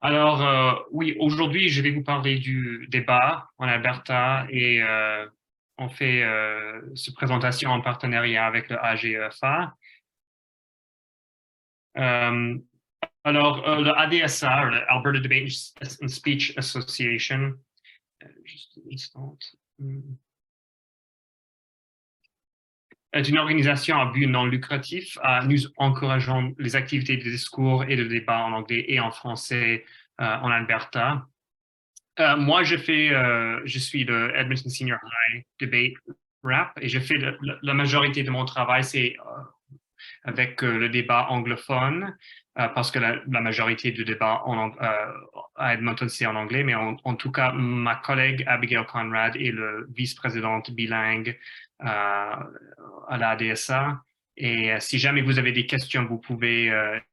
Alors, oui, aujourd'hui, je vais vous parler du débat en Alberta et on fait cette présentation en partenariat avec le AGEFA. Euh, le ADSA, le Alberta Debate and Speech Association, juste une instante, est une organisation à but non lucratif. Nous encourageons les activités de discours et de débat en anglais et en français en Alberta. Moi, je suis le Edmonton Senior High Debate Rep et je fais la majorité de mon travail, c'est avec le débat anglophone, parce que la majorité du débat à Edmonton, c'est en anglais, mais en tout cas, ma collègue Abigail Conrad est le vice-présidente bilingue à la ADSA. Et si jamais vous avez des questions, vous pouvez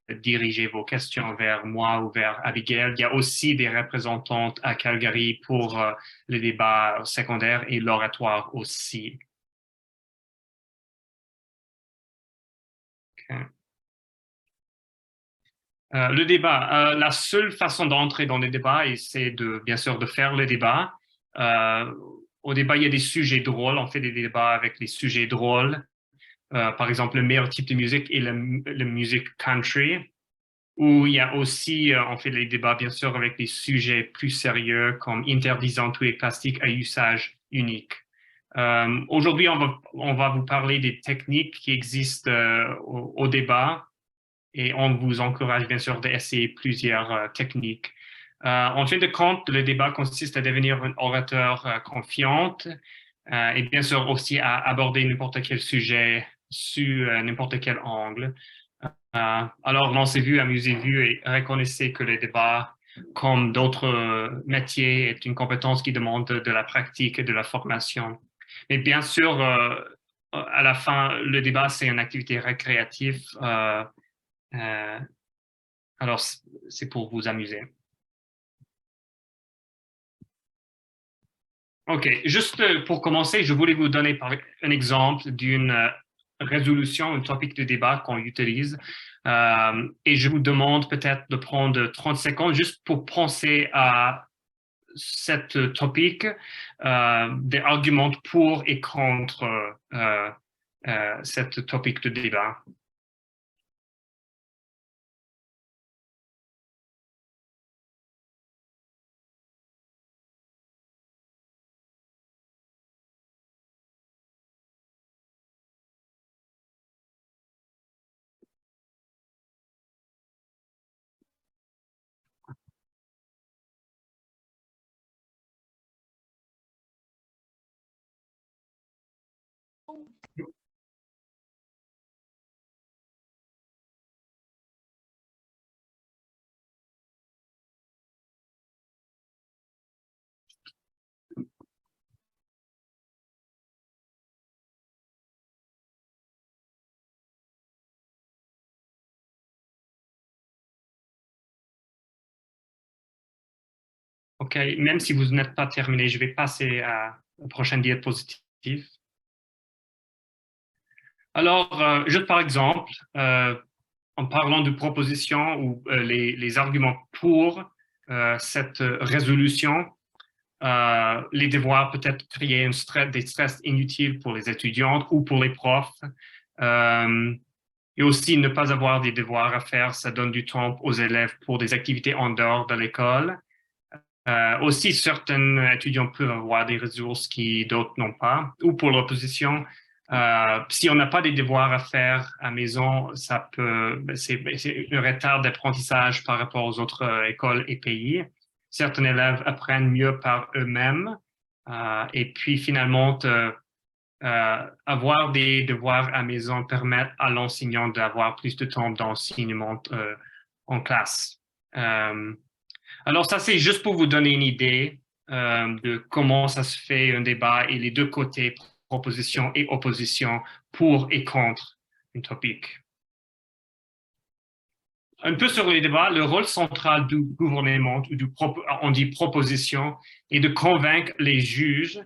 diriger vos questions vers moi ou vers Abigail. Il y a aussi des représentantes à Calgary pour les débats secondaires et l'oratoire aussi. Okay. Le débat, la seule façon d'entrer dans les débats, c'est bien sûr de faire le débat. Au débat, il y a des sujets drôles. On fait des débats avec les sujets drôles. Par exemple, le meilleur type de musique est la musique country. Ou il y a aussi, on fait les débats bien sûr avec des sujets plus sérieux comme interdisant tous les plastiques à usage unique. Aujourd'hui, on va vous parler des techniques qui existent au débat et on vous encourage bien sûr d'essayer plusieurs techniques. En fin de compte, le débat consiste à devenir un orateur confiante et bien sûr aussi à aborder n'importe quel sujet sur n'importe quel angle. Alors, lancez-vous, amusez-vous et reconnaissez que le débat, comme d'autres métiers, est une compétence qui demande de la pratique et de la formation. Mais bien sûr, à la fin, le débat, c'est une activité récréative. Euh, alors, c'est pour vous amuser. OK, juste pour commencer, je voulais vous donner un exemple d'une résolution, un topic de débat qu'on utilise. Et je vous demande peut-être de prendre 30 secondes juste pour penser à cette topic, des arguments pour et contre cette topic de débat. OK, même si vous n'êtes pas terminé, je vais passer à la prochaine diapositive. Alors, juste par exemple, en parlant de propositions ou les arguments pour cette résolution, les devoirs peut-être créer des stress inutiles pour les étudiantes ou pour les profs. Et aussi, ne pas avoir des devoirs à faire, ça donne du temps aux élèves pour des activités en dehors de l'école. Aussi, certains étudiants peuvent avoir des ressources qui d'autres n'ont pas. Ou pour l'opposition, si on n'a pas des devoirs à faire à la maison, c'est un retard d'apprentissage par rapport aux autres écoles et pays. Certains élèves apprennent mieux par eux-mêmes. Et puis finalement, avoir des devoirs à la maison permet à l'enseignant d'avoir plus de temps d'enseignement en classe. Alors ça, c'est juste pour vous donner une idée de comment ça se fait un débat et les deux côtés, proposition et opposition, pour et contre un topic. Un peu sur les débats, le rôle central du gouvernement, on dit proposition, est de convaincre les juges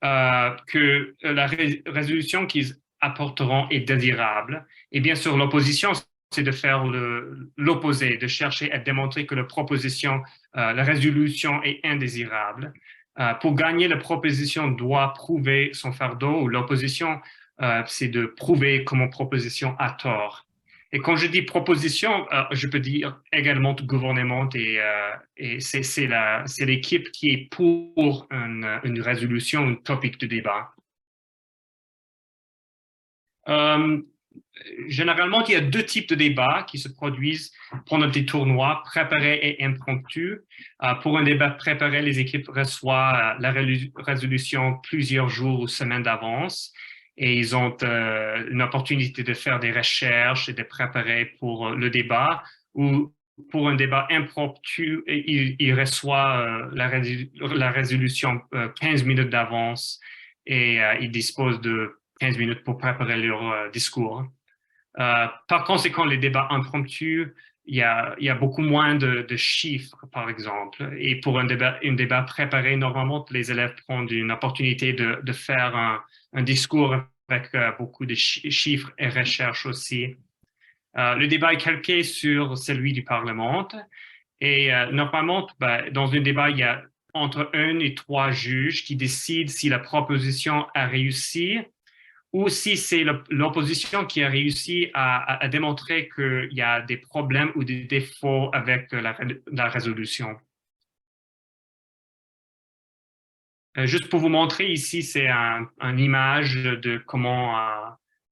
que la résolution qu'ils apporteront est désirable. Et bien sûr, l'opposition, c'est de faire l'opposé, de chercher à démontrer que la résolution est indésirable. Pour gagner, la proposition doit prouver son fardeau, ou l'opposition, c'est de prouver que mon proposition a tort. Et quand je dis proposition, je peux dire également gouvernement, et c'est l'équipe qui est pour une résolution, un topic de débat. Généralement, il y a deux types de débats qui se produisent pendant des tournois préparés et impromptus. Pour un débat préparé, les équipes reçoivent la résolution plusieurs jours ou semaines d'avance et ils ont une opportunité de faire des recherches et de préparer pour le débat. Ou pour un débat impromptu, ils reçoivent la résolution 15 minutes d'avance et ils disposent de 15 minutes pour préparer leur discours. Par conséquent, les débats impromptus, il y a beaucoup moins de chiffres, par exemple. Et pour un débat préparé, normalement, les élèves prennent une opportunité de faire un discours avec beaucoup de chiffres et recherches aussi. Le débat est calqué sur celui du Parlement. Et normalement, dans un débat, il y a entre 1 et 3 juges qui décident si la proposition a réussi ou si c'est l'opposition qui a réussi à démontrer qu'il y a des problèmes ou des défauts avec la résolution. Juste pour vous montrer ici, c'est une image de comment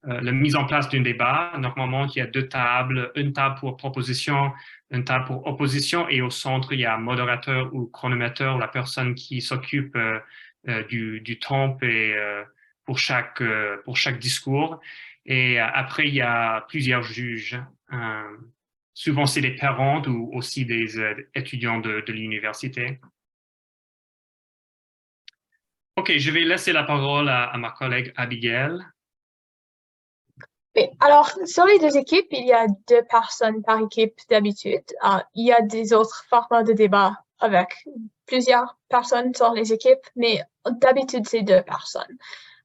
la mise en place d'un débat. Normalement, il y a deux tables, une table pour proposition, une table pour opposition, et au centre, il y a un modérateur ou chronomètre, la personne qui s'occupe du temps et pour chaque discours. Et après, il y a plusieurs juges. Souvent, c'est des parents ou aussi des étudiants de l'université. OK, je vais laisser la parole à ma collègue Abigail. Oui, alors, sur les deux équipes, il y a 2 personnes par équipe d'habitude. Il y a des autres formats de débat avec plusieurs personnes sur les équipes, mais d'habitude, c'est 2 personnes.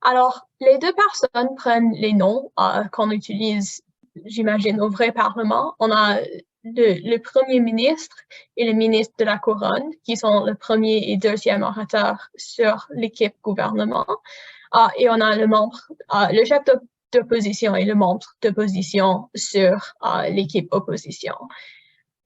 Alors, les 2 personnes prennent les noms qu'on utilise, j'imagine, au vrai Parlement. On a le Premier ministre et le ministre de la Couronne, qui sont le premier et deuxième orateur sur l'équipe gouvernement. Et on a le chef d'opposition et le membre d'opposition sur l'équipe opposition.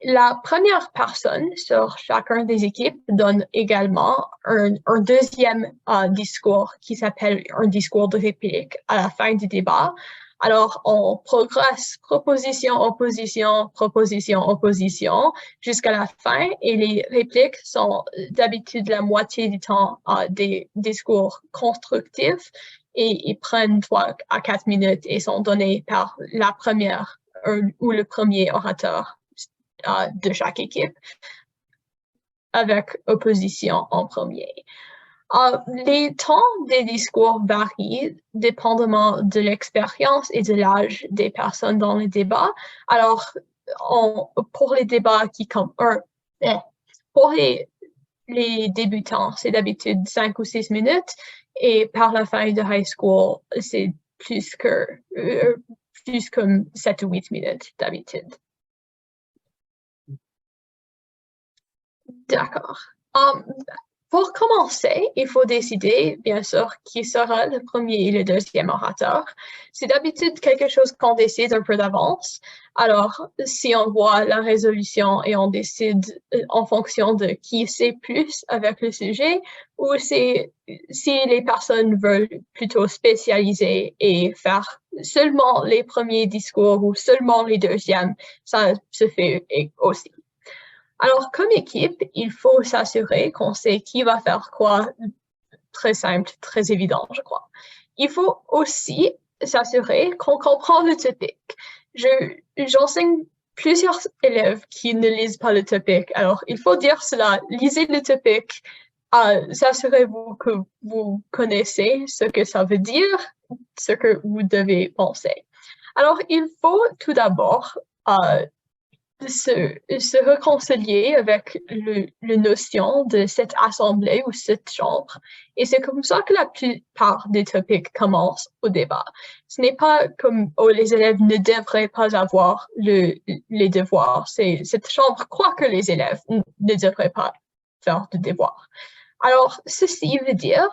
La première personne sur chacun des équipes donne également un deuxième discours qui s'appelle un discours de réplique à la fin du débat. Alors, on progresse proposition, opposition, proposition, opposition jusqu'à la fin et les répliques sont d'habitude la moitié du temps des discours constructifs et ils prennent 3 à 4 minutes et sont donnés par la première ou le premier orateur de chaque équipe avec opposition en premier. Les temps des discours varient dépendamment de l'expérience et de l'âge des personnes dans le débat. Alors, pour les débats pour les débutants, c'est d'habitude 5 ou 6 minutes et par la fin de high school, c'est plus comme 7 ou 8 minutes d'habitude. D'accord. Pour commencer, il faut décider, bien sûr, qui sera le premier et le deuxième orateur. C'est d'habitude quelque chose qu'on décide un peu d'avance. Alors, si on voit la résolution et on décide en fonction de qui sait plus avec le sujet, ou si les personnes veulent plutôt spécialiser et faire seulement les premiers discours ou seulement les deuxièmes, ça se fait aussi. Alors, comme équipe, il faut s'assurer qu'on sait qui va faire quoi. Très simple, très évident, je crois. Il faut aussi s'assurer qu'on comprend le topic. J'enseigne plusieurs élèves qui ne lisent pas le topic. Alors, il faut dire cela. Lisez le topic. S'assurez-vous que vous connaissez ce que ça veut dire, ce que vous devez penser. Alors, il faut tout d'abord se réconcilier avec le notion de cette assemblée ou cette chambre. Et c'est comme ça que la plupart des topics commencent au débat. Ce n'est pas comme oh, les élèves ne devraient pas avoir les devoirs. Cette chambre croit que les élèves ne devraient pas faire de devoirs. Alors, ceci veut dire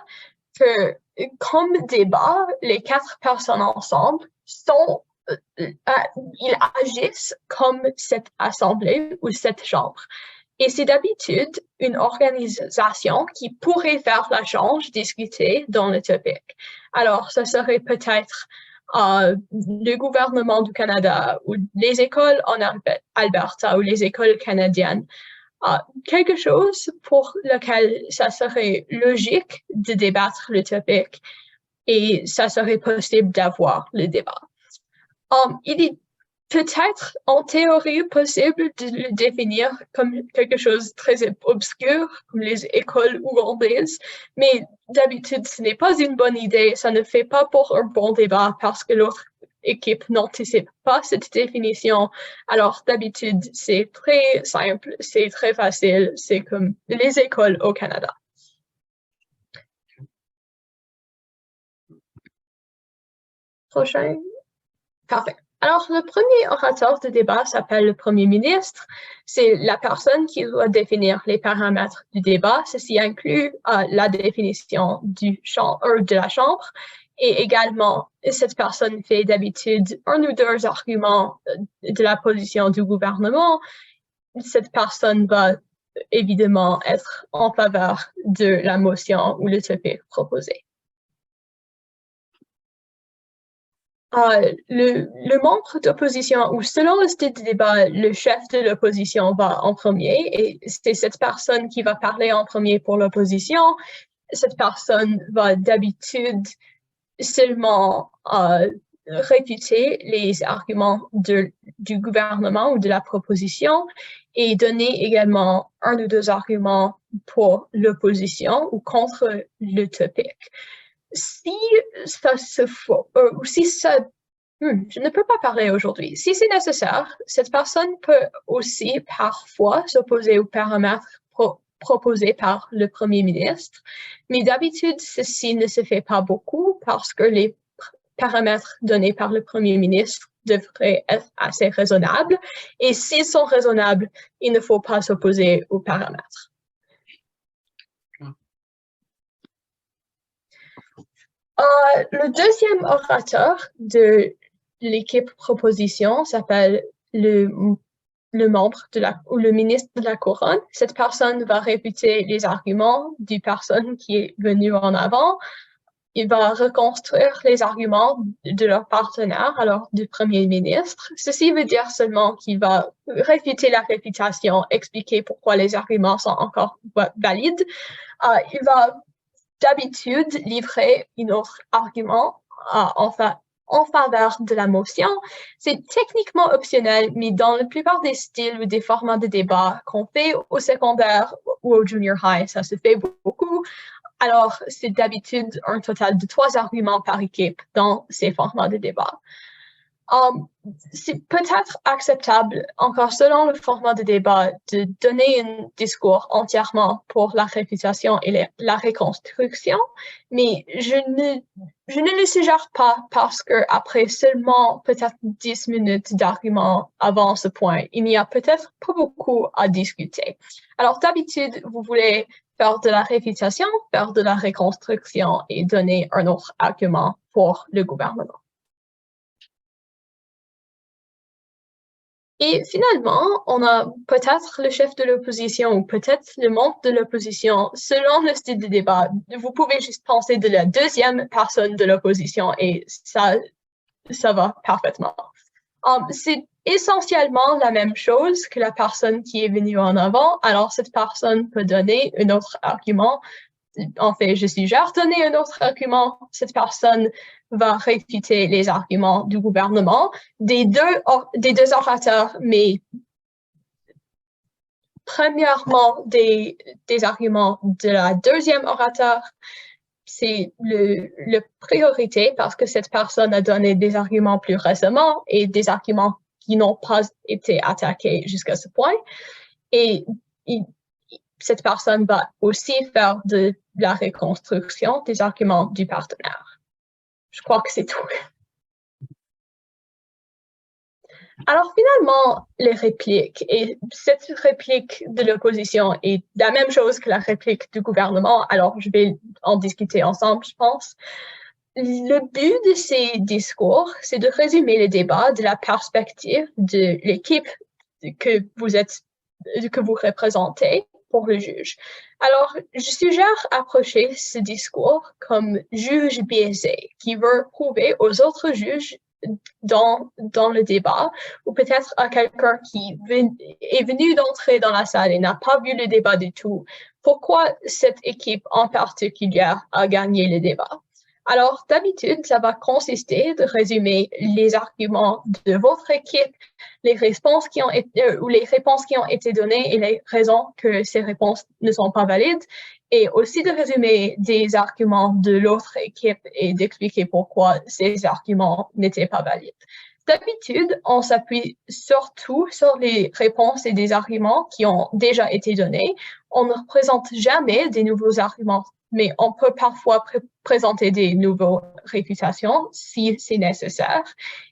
que comme débat, les 4 personnes ensemble ils agissent comme cette assemblée ou cette chambre. Et c'est d'habitude une organisation qui pourrait faire la change discutée dans le topic. Alors, ça serait peut-être le gouvernement du Canada ou les écoles en Alberta ou les écoles canadiennes. Quelque chose pour lequel ça serait logique de débattre le topic et ça serait possible d'avoir le débat. Il est peut-être en théorie possible de le définir comme quelque chose de très obscur, comme les écoles ougandaises, mais d'habitude, ce n'est pas une bonne idée. Ça ne fait pas pour un bon débat parce que l'autre équipe n'anticipe pas cette définition. Alors, d'habitude, c'est très simple, c'est très facile, c'est comme les écoles au Canada. Prochain. Parfait. Alors, le premier orateur de débat s'appelle le Premier ministre. C'est la personne qui doit définir les paramètres du débat. Ceci inclut la définition de la Chambre. Et également, cette personne fait d'habitude 1 ou 2 arguments de la position du gouvernement. Cette personne va évidemment être en faveur de la motion ou le topic proposé. Le membre d'opposition, ou selon le style de débat, le chef de l'opposition va en premier et c'est cette personne qui va parler en premier pour l'opposition. Cette personne va d'habitude seulement réfuter les arguments du gouvernement ou de la proposition et donner également 1 ou 2 arguments pour l'opposition ou contre le topic. Si ça se faut, ou si ça, je ne peux pas parler aujourd'hui. Si c'est nécessaire, cette personne peut aussi parfois s'opposer aux paramètres proposés par le Premier ministre, mais d'habitude, ceci ne se fait pas beaucoup parce que les paramètres donnés par le Premier ministre devraient être assez raisonnables, et s'ils sont raisonnables, il ne faut pas s'opposer aux paramètres. Le deuxième orateur de l'équipe proposition s'appelle le membre ou le ministre de la Couronne. Cette personne va réfuter les arguments du personne qui est venue en avant. Il va reconstruire les arguments de leur partenaire, alors du Premier ministre. Ceci veut dire seulement qu'il va réfuter la réfutation, expliquer pourquoi les arguments sont encore valides. Il va d'habitude livrer un autre argument en faveur de la motion. C'est techniquement optionnel, mais dans la plupart des styles ou des formats de débat qu'on fait au secondaire ou au junior high, ça se fait beaucoup. Alors, c'est d'habitude un total de 3 arguments par équipe dans ces formats de débat. C'est peut-être acceptable, encore selon le format de débat, de donner un discours entièrement pour la réfutation et la reconstruction, mais je ne le suggère pas parce qu'après seulement peut-être 10 minutes d'argument avant ce point, il n'y a peut-être pas beaucoup à discuter. Alors d'habitude, vous voulez faire de la réfutation, faire de la reconstruction et donner un autre argument pour le gouvernement. Et finalement, on a peut-être le chef de l'opposition ou peut-être le membre de l'opposition selon le style de débat. Vous pouvez juste penser de la deuxième personne de l'opposition et ça va parfaitement. C'est essentiellement la même chose que la personne qui est venue en avant. Alors, cette personne peut donner un autre argument. En fait, je suggère donner un autre argument. Cette personne va réfuter les arguments du gouvernement des deux orateurs, mais premièrement des arguments de la deuxième orateur. C'est la priorité parce que cette personne a donné des arguments plus récemment et des arguments qui n'ont pas été attaqués jusqu'à ce point. Et cette personne va aussi faire de la reconstruction des arguments du partenaire. Je crois que c'est tout. Alors finalement, les répliques. Et cette réplique de l'opposition est la même chose que la réplique du gouvernement. Alors je vais en discuter ensemble, je pense. Le but de ces discours, c'est de résumer le débat de la perspective de l'équipe que vous représentez pour le juge. Alors, je suggère approcher ce discours comme juge biaisé qui veut prouver aux autres juges dans le débat, ou peut-être à quelqu'un qui est venu d'entrer dans la salle et n'a pas vu le débat du tout, pourquoi cette équipe en particulier a gagné le débat. Alors, d'habitude, ça va consister de résumer les arguments de votre équipe, les réponses qui ont été données et les raisons que ces réponses ne sont pas valides, et aussi de résumer des arguments de l'autre équipe et d'expliquer pourquoi ces arguments n'étaient pas valides. D'habitude, on s'appuie surtout sur les réponses et des arguments qui ont déjà été donnés. On ne présente jamais des nouveaux arguments, mais on peut parfois présenter des nouvelles réfutations si c'est nécessaire.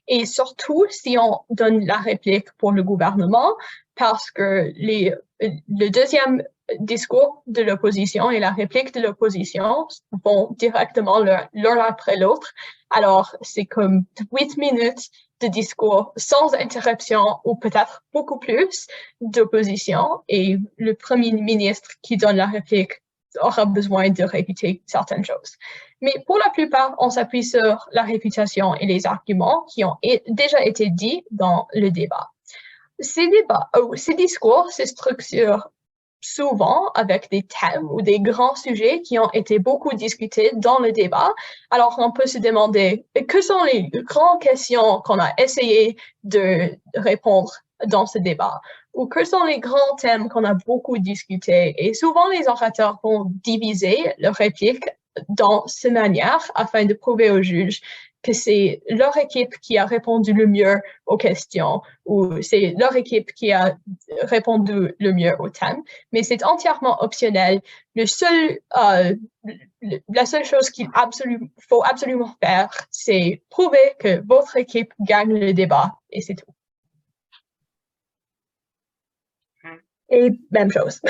Et surtout, si on donne la réplique pour le gouvernement, parce que le deuxième discours de l'opposition et la réplique de l'opposition vont directement l'un après l'autre. Alors, c'est comme 8 minutes de discours sans interruption ou peut-être beaucoup plus d'opposition, et le premier ministre qui donne la réplique aura besoin de répéter certaines choses. Mais pour la plupart, on s'appuie sur la réputation et les arguments qui ont déjà été dits dans le débat. Ces discours se structurent souvent avec des thèmes ou des grands sujets qui ont été beaucoup discutés dans le débat. Alors, on peut se demander que sont les grandes questions qu'on a essayé de répondre dans ce débat, ou que sont les grands thèmes qu'on a beaucoup discutés. Et souvent, les orateurs vont diviser leur réplique dans cette manière afin de prouver au juge que c'est leur équipe qui a répondu le mieux aux questions, ou c'est leur équipe qui a répondu le mieux au thème. Mais c'est entièrement optionnel. La seule chose qu'il faut absolument faire, c'est prouver que votre équipe gagne le débat, et c'est tout. Et même chose.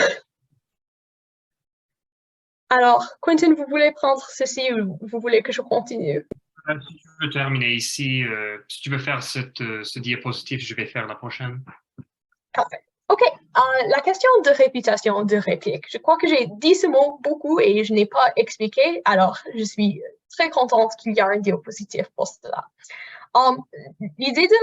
Alors, Quentin, vous voulez prendre ceci ou vous voulez que je continue? Si tu veux terminer ici, si tu veux faire ce diapositive, je vais faire la prochaine. Parfait. OK. La question de réputation de réplique. Je crois que j'ai dit ce mot beaucoup et je n'ai pas expliqué. Alors, je suis très contente qu'il y ait un diapositive pour cela. L'idée de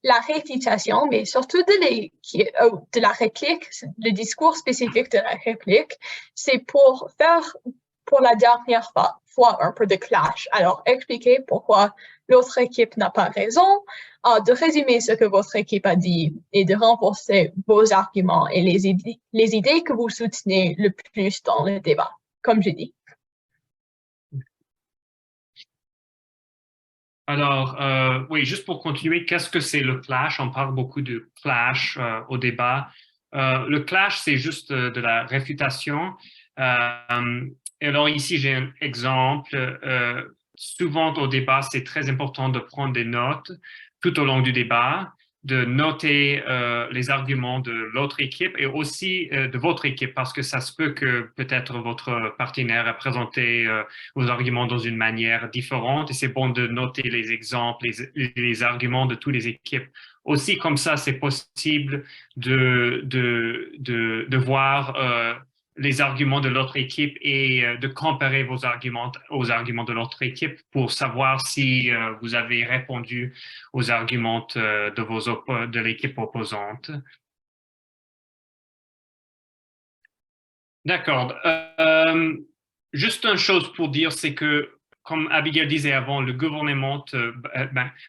la réputation, mais surtout de la réplique, le discours spécifique de la réplique, c'est pour faire pour la dernière fois un peu de clash. Alors, expliquer pourquoi l'autre équipe n'a pas raison, de résumer ce que votre équipe a dit et de renforcer vos arguments et les idées que vous soutenez le plus dans le débat, comme j'ai dit. Alors, oui, juste pour continuer, qu'est-ce que c'est le clash? On parle beaucoup de clash au débat. Le clash, c'est juste de la réfutation. Et alors ici, j'ai un exemple. Souvent au débat, c'est très important de prendre des notes tout au long du débat, de noter les arguments de l'autre équipe et aussi de votre équipe, parce que ça se peut que peut-être votre partenaire a présenté vos arguments dans une manière différente et c'est bon de noter les exemples, les arguments de toutes les équipes. Aussi, comme ça, c'est possible de voir les arguments de l'autre équipe et de comparer vos arguments aux arguments de l'autre équipe pour savoir si vous avez répondu aux arguments de l'équipe opposante. D'accord. Juste une chose pour dire, c'est que, comme Abigail disait avant, le gouvernement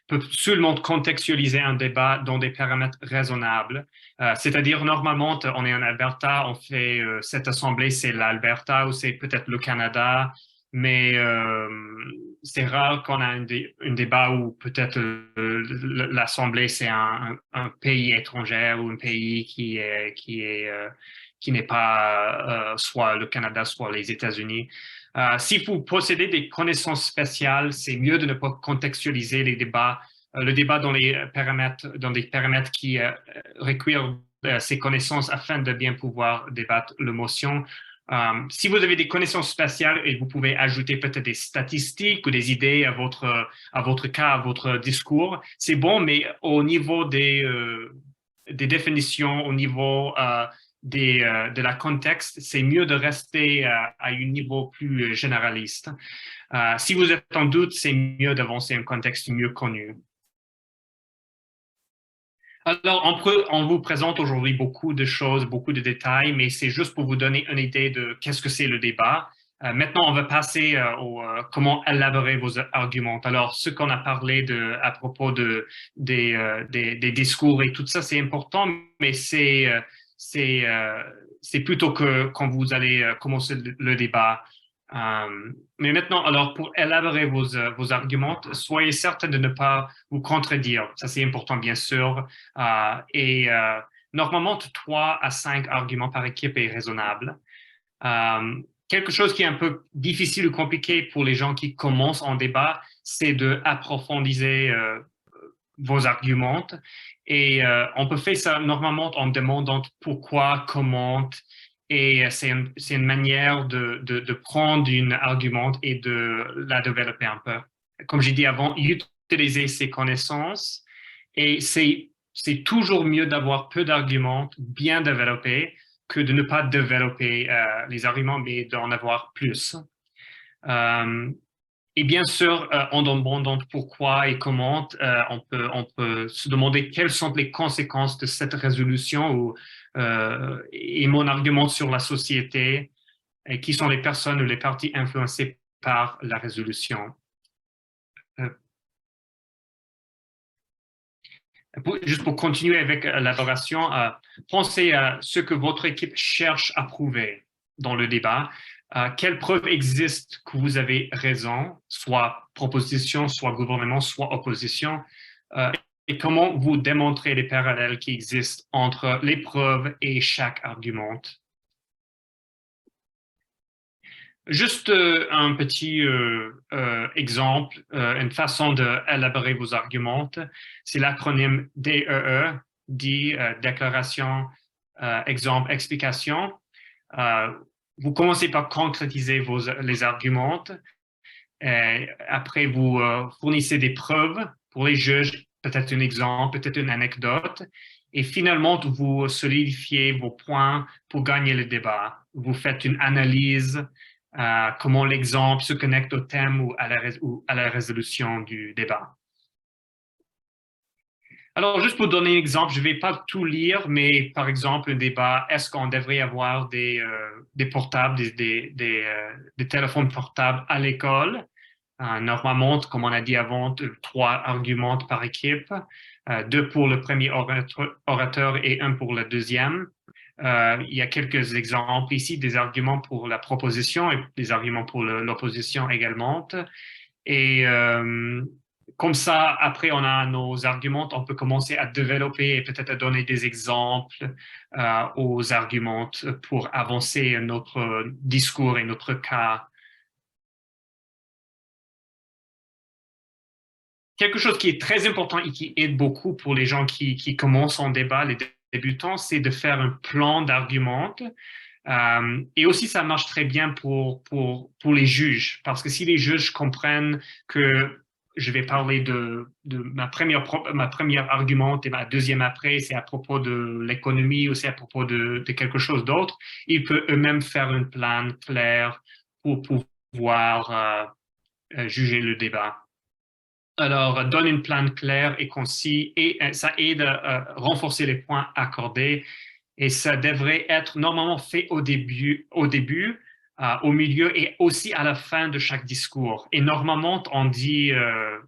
peut seulement contextualiser un débat dans des paramètres raisonnables. C'est-à-dire, normalement, on est en Alberta, on fait cette assemblée, c'est l'Alberta ou c'est peut-être le Canada, mais c'est rare qu'on a un débat où peut-être l'Assemblée, c'est un pays étranger ou un pays qui n'est pas soit le Canada, soit les États-Unis. Si vous possédez des connaissances spéciales, c'est mieux de ne pas contextualiser les débats, le débat dans des paramètres qui requièrent ces connaissances afin de bien pouvoir débattre le motion. Si vous avez des connaissances spatiales et vous pouvez ajouter peut-être des statistiques ou des idées à votre cas, à votre discours, c'est bon, mais au niveau des définitions, au niveau de la contexte, c'est mieux de rester à un niveau plus généraliste. Si vous êtes en doute, c'est mieux d'avancer un contexte mieux connu. Alors, on vous présente aujourd'hui beaucoup de choses, beaucoup de détails, mais c'est juste pour vous donner une idée de qu'est-ce que c'est le débat. Maintenant, on va passer au comment élaborer vos arguments. Alors, ce qu'on a parlé à propos des discours et tout ça, c'est important, mais c'est plutôt que quand vous allez commencer le débat. Mais maintenant, alors, pour élaborer vos arguments, soyez certain de ne pas vous contredire. Ça, c'est important, bien sûr. Normalement, 3 à 5 arguments par équipe est raisonnable. Quelque chose qui est un peu difficile ou compliqué pour les gens qui commencent en débat, c'est d'approfondir vos arguments. Et on peut faire ça normalement en demandant pourquoi, comment. Et c'est une manière de prendre une argument et de la développer un peu. Comme j'ai dit avant, utiliser ses connaissances. Et c'est toujours mieux d'avoir peu d'arguments bien développés que de ne pas développer les arguments, mais d'en avoir plus. Et bien sûr, en demandant pourquoi et comment, on peut se demander quelles sont les conséquences de cette résolution et mon argument sur la société et qui sont les personnes ou les parties influencées par la résolution. Juste pour continuer avec l'élaboration, pensez à ce que votre équipe cherche à prouver dans le débat. Quelles preuves existent que vous avez raison, soit proposition, soit gouvernement, soit opposition, et comment vous démontrez les parallèles qui existent entre les preuves et chaque argument. Juste un petit exemple, une façon d'élaborer vos arguments, c'est l'acronyme DEE, dit déclaration, exemple, explication. Vous commencez par concrétiser les arguments. Après, vous fournissez des preuves pour les juges, peut-être un exemple, peut-être une anecdote. Et finalement, vous solidifiez vos points pour gagner le débat. Vous faites une analyse, comment l'exemple se connecte au thème ou à la résolution du débat. Alors, juste pour donner un exemple, je ne vais pas tout lire, mais par exemple, un débat, est-ce qu'on devrait avoir des portables, des téléphones portables à l'école? Normalement, comme on a dit avant, 3 arguments par équipe, 2 pour le premier orateur et 1 pour le deuxième. Il y a quelques exemples ici, des arguments pour la proposition et des arguments pour l'opposition également. Et comme ça, après, on a nos arguments, on peut commencer à développer et peut-être à donner des exemples aux arguments pour avancer notre discours et notre cas. Quelque chose qui est très important et qui aide beaucoup pour les gens qui commencent en débat, les débutants, c'est de faire un plan d'arguments. Et aussi, ça marche très bien pour les juges, parce que si les juges comprennent que je vais parler de ma première argument et ma deuxième après, c'est à propos de l'économie ou c'est à propos de quelque chose d'autre, ils peuvent eux-mêmes faire un plan clair pour pouvoir juger le débat. Alors, donne une plan clair et concis et ça aide à renforcer les points accordés et ça devrait être normalement fait au début, au milieu et aussi à la fin de chaque discours. Et normalement, on dit,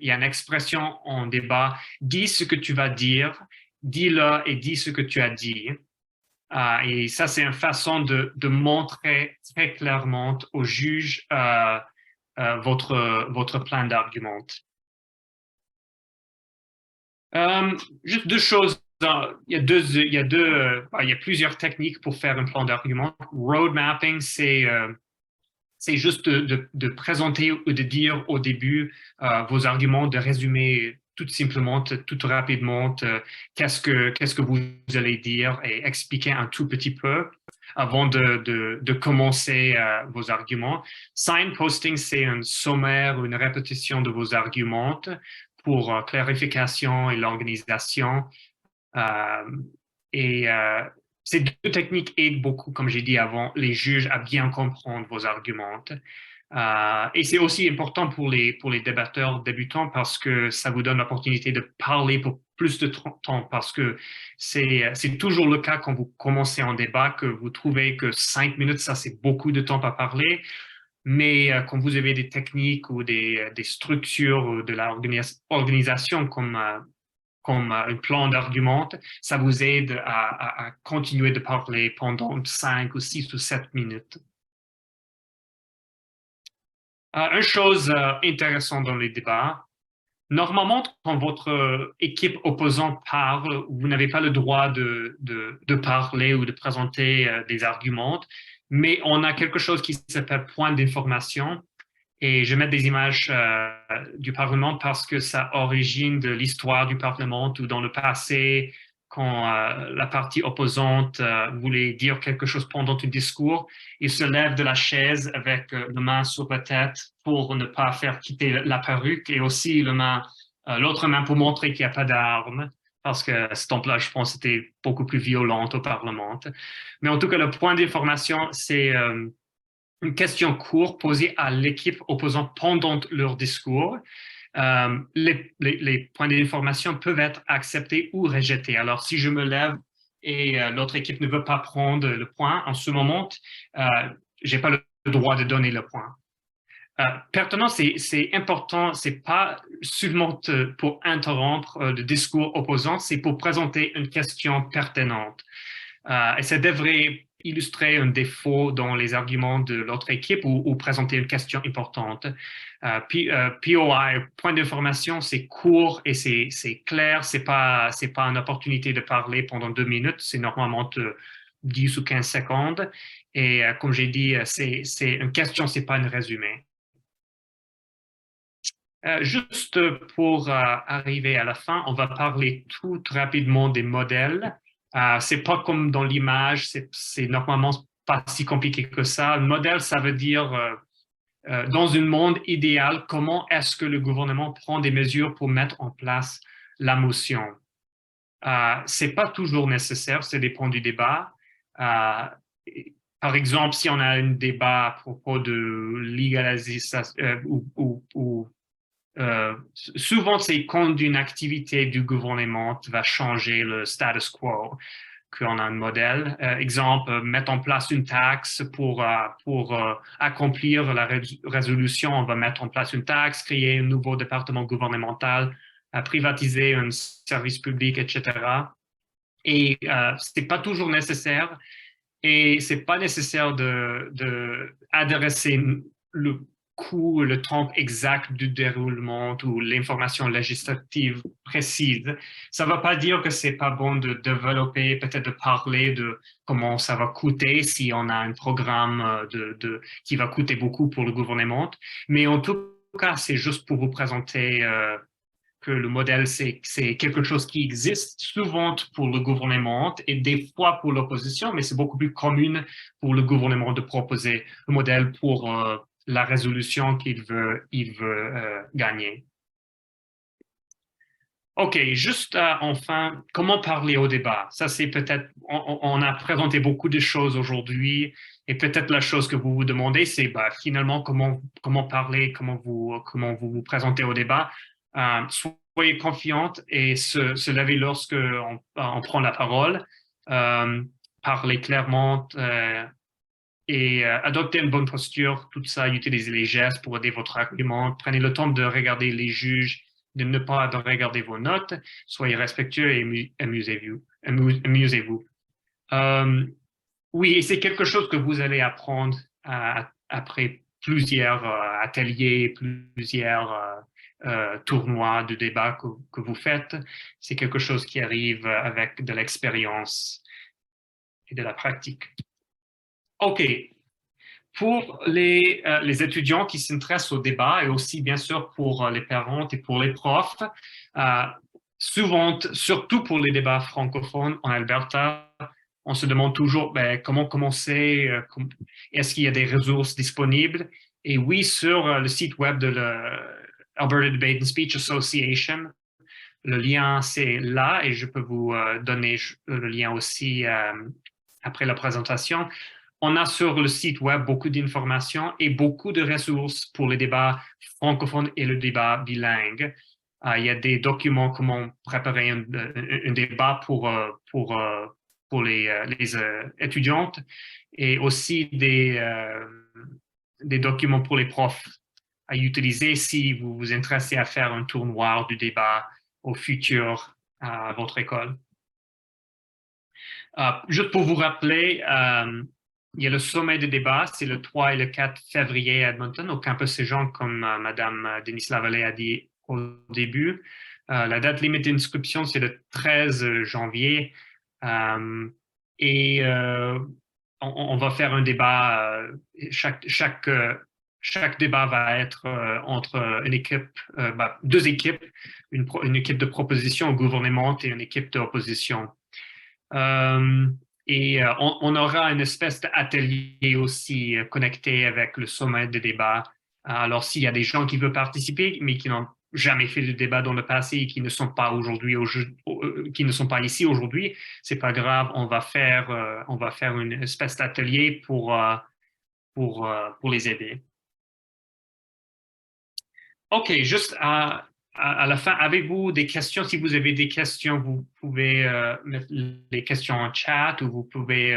il y a une expression en débat, dis ce que tu vas dire, dis-le et dis ce que tu as dit. Et ça, c'est une façon de montrer très clairement aux juges votre plan d'argument. Juste deux choses. Il y a plusieurs techniques pour faire un plan d'argument. Road mapping, c'est juste de présenter ou de dire au début vos arguments, de résumer tout simplement, tout rapidement, qu'est-ce que vous allez dire et expliquer un tout petit peu avant de commencer vos arguments. Signposting, c'est un sommaire, une répétition de vos arguments pour clarification et l'organisation. Et ces deux techniques aident beaucoup, comme j'ai dit avant, les juges à bien comprendre vos arguments. Et c'est aussi important pour les débatteurs débutants parce que ça vous donne l'opportunité de parler pour plus de temps, parce que c'est toujours le cas quand vous commencez un débat que vous trouvez que 5 minutes, ça c'est beaucoup de temps à parler. Mais quand vous avez des techniques ou des structures ou de l'organisation comme un plan d'argument, ça vous aide à continuer de parler pendant 5 ou 6 ou 7 minutes. Une chose intéressante dans les débats, normalement, quand votre équipe opposante parle, vous n'avez pas le droit de parler ou de présenter des arguments, mais on a quelque chose qui s'appelle point d'information. Et je mets des images du Parlement parce que ça origine de l'histoire du Parlement ou dans le passé, quand la partie opposante voulait dire quelque chose pendant un discours, il se lève de la chaise avec la main sur la tête pour ne pas faire quitter la perruque et aussi l'autre main pour montrer qu'il n'y a pas d'armes. Parce que à ce temps-là, je pense que c'était beaucoup plus violent au Parlement. Mais en tout cas, le point d'information, c'est une question courte posée à l'équipe opposante pendant leur discours. Les points d'information peuvent être acceptés ou rejetés. Alors, si je me lève et l'autre équipe ne veut pas prendre le point, en ce moment, je n'ai pas le droit de donner le point. Pertinent, c'est important, c'est pas seulement pour interrompre le discours opposant, c'est pour présenter une question pertinente. Et ça devrait illustrer un défaut dans les arguments de l'autre équipe ou présenter une question importante. POI, point d'information, c'est court et c'est clair. C'est pas une opportunité de parler pendant 2 minutes. C'est normalement 10 ou 15 secondes. Et comme j'ai dit, c'est une question, c'est pas un résumé. Juste pour arriver à la fin, on va parler tout rapidement des modèles. C'est pas comme dans l'image, c'est normalement pas si compliqué que ça. Un modèle, ça veut dire dans un monde idéal, comment est-ce que le gouvernement prend des mesures pour mettre en place la motion. C'est pas toujours nécessaire, ça dépend du débat. Par exemple, si on a un débat à propos de légalisation souvent, c'est quand une activité du gouvernement va changer le status quo qu'on a un modèle. Exemple, mettre en place une taxe pour accomplir la résolution. On va mettre en place une taxe, créer un nouveau département gouvernemental, privatiser un service public, etc. Et ce n'est pas toujours nécessaire. Et ce n'est pas nécessaire d'adresser le coût, le temps exact du déroulement ou l'information législative précise. Ça ne veut pas dire que ce n'est pas bon de développer, peut-être de parler de comment ça va coûter si on a un programme qui va coûter beaucoup pour le gouvernement. Mais en tout cas, c'est juste pour vous présenter que le modèle, c'est quelque chose qui existe souvent pour le gouvernement et des fois pour l'opposition, mais c'est beaucoup plus commun pour le gouvernement de proposer un modèle pour la résolution qu'il veut gagner. OK, juste enfin, comment parler au débat? Ça, c'est peut-être, on a présenté beaucoup de choses aujourd'hui et peut-être la chose que vous vous demandez, c'est finalement comment parler, comment vous présentez au débat. Soyez confiante et se lever lorsqu'on prend la parole. Parlez clairement et adopter une bonne posture. Tout ça, utilisez les gestes pour aider votre argument. Prenez le temps de regarder les juges, de ne pas regarder vos notes. Soyez respectueux et amusez-vous. Oui, et c'est quelque chose que vous allez apprendre après plusieurs ateliers, plusieurs tournois de débat que vous faites. C'est quelque chose qui arrive avec de l'expérience et de la pratique. OK. Pour les étudiants qui s'intéressent au débat et aussi, bien sûr, pour les parents et pour les profs, souvent, surtout pour les débats francophones en Alberta, on se demande toujours comment commencer, est-ce qu'il y a des ressources disponibles? Et oui, sur le site web de l'Alberta Debate and Speech Association, le lien, c'est là et je peux vous donner le lien aussi après la présentation. On a sur le site web beaucoup d'informations et beaucoup de ressources pour les débats francophones et le débat bilingue. Il y a des documents comment préparer un débat pour les étudiantes et aussi des documents pour les profs à utiliser si vous vous intéressez à faire un tournoi du débat au futur à votre école. Juste pour vous rappeler, il y a le sommet de débat, c'est le 3 et le 4 février à Edmonton, au campus Saint-Jean, comme Mme Denise Lavallée a dit au début. La date limite d'inscription, c'est le 13 janvier. Et on va faire un débat. Chaque débat va être entre une équipe, deux équipes, une équipe de proposition au gouvernement et une équipe d'opposition. Et on aura une espèce d'atelier aussi connecté avec le sommet de débat. Alors, s'il y a des gens qui veulent participer, mais qui n'ont jamais fait de débat dans le passé et qui ne sont pas qui ne sont pas ici aujourd'hui, c'est pas grave. On va faire une espèce d'atelier pour les aider. OK, juste à la fin, avez-vous des questions? Si vous avez des questions, vous pouvez mettre les questions en chat ou vous pouvez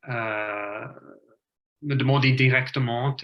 me demander directement.